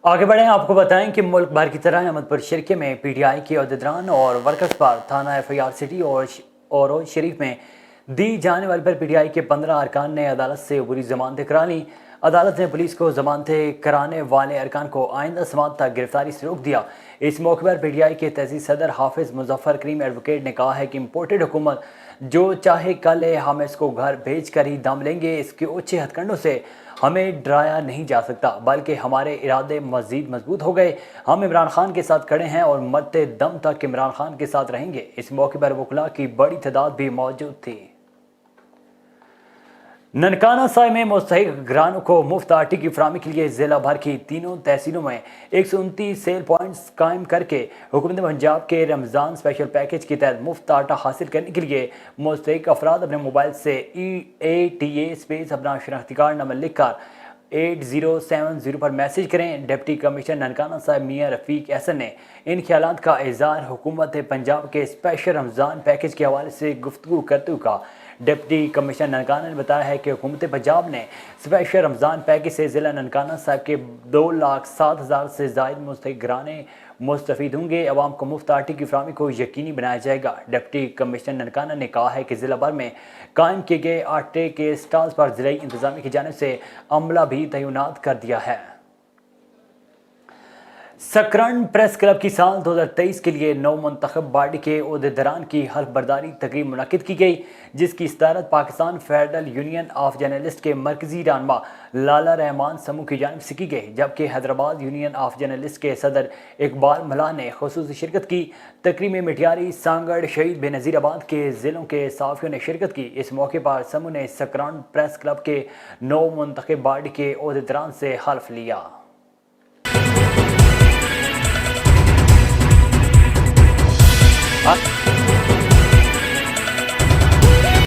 آگے بڑھیں، آپ کو بتائیں کہ ملک بھر کی طرح احمد پور شرکے میں پی ٹی آئی کے عہدیداران اور ورکرز پر تھانہ ایف آئی آر سٹی اور شریف میں دی جانے والی پر پی ٹی آئی کے 15 ارکان نے عدالت سے عبوری ضمانتیں کرا لیں۔ عدالت نے پولیس کو ضمانتیں کرانے والے ارکان کو آئندہ سماعت تک گرفتاری سے روک دیا۔ اس موقع پر پی ٹی آئی کے تحصیل صدر حافظ مظفر کریم ایڈوکیٹ نے کہا ہے کہ امپورٹڈ حکومت جو چاہے کر لے، ہم اس کو گھر بھیج کر ہی دم لیں گے۔ اس کے اونچے ہتھ کنڈوں سے ہمیں ڈرایا نہیں جا سکتا، بلکہ ہمارے ارادے مزید مضبوط ہو گئے۔ ہم عمران خان کے ساتھ کھڑے ہیں اور مرتے دم تک عمران خان کے ساتھ رہیں گے۔ اس موقع پر وکلاء کی بڑی تعداد بھی موجود تھی۔ ننکانہ سائے میں مستحق گھرانوں کو مفت آٹے کی فراہمی کے لیے ضلع بھر کی تینوں تحصیلوں میں 129 سیل پوائنٹس قائم کر کے حکومت پنجاب کے رمضان اسپیشل پیکیج کے تحت مفت آٹا حاصل کرنے کے لیے مستحق افراد اپنے موبائل سے EATA اسپیس اپنا شناختی کارڈ نمبر لکھ کر 8070 پر میسج کریں۔ ڈپٹی کمشنر ننکانہ صاحب میاں رفیق احسن نے ان خیالات کا اظہار حکومت پنجاب کے اسپیشل رمضان پیکیج کے حوالے سے گفتگو کرتے ہوئے کہا۔ ڈپٹی کمشنر ننکانہ نے بتایا ہے کہ حکومت پنجاب نے اسپیشل رمضان پیکیج سے ضلع ننکانہ صاحب کے 2,07,000 سے زائد مستحق گھرانے مستفید ہوں گے۔ عوام کو مفت آٹے کی فراہمی کو یقینی بنایا جائے گا۔ ڈپٹی کمشنر ننکانہ نے کہا ہے کہ ضلع بھر میں قائم کیے گئے آٹے کے اسٹالز پر ضلعی انتظامیہ کی جانب سے عملہ بھی تعینات کر دیا ہے۔ سکران پریس کلب کی سال 2023 کے لیے نو منتخب باڈی کے عہدیداران کی حلف برداری تقریب منعقد کی گئی، جس کی صدارت Pakistan federal union of journalist کے مرکزی رہنما لالا رحمان سمو کی جانب سے کی گئی، جبکہ حیدرآباد یونین آف جرنلسٹ کے صدر اقبال ملا نے خصوصی شرکت کی۔ تقریب میں مٹیاری، سانگڑ، شہید بے نظیر آباد کے ضلعوں کے صحافیوں نے شرکت کی۔ اس موقع پر سمو نے سکران پریس کلب کے نو منتخب باڈی کے عہدیداران سے حلف لیا۔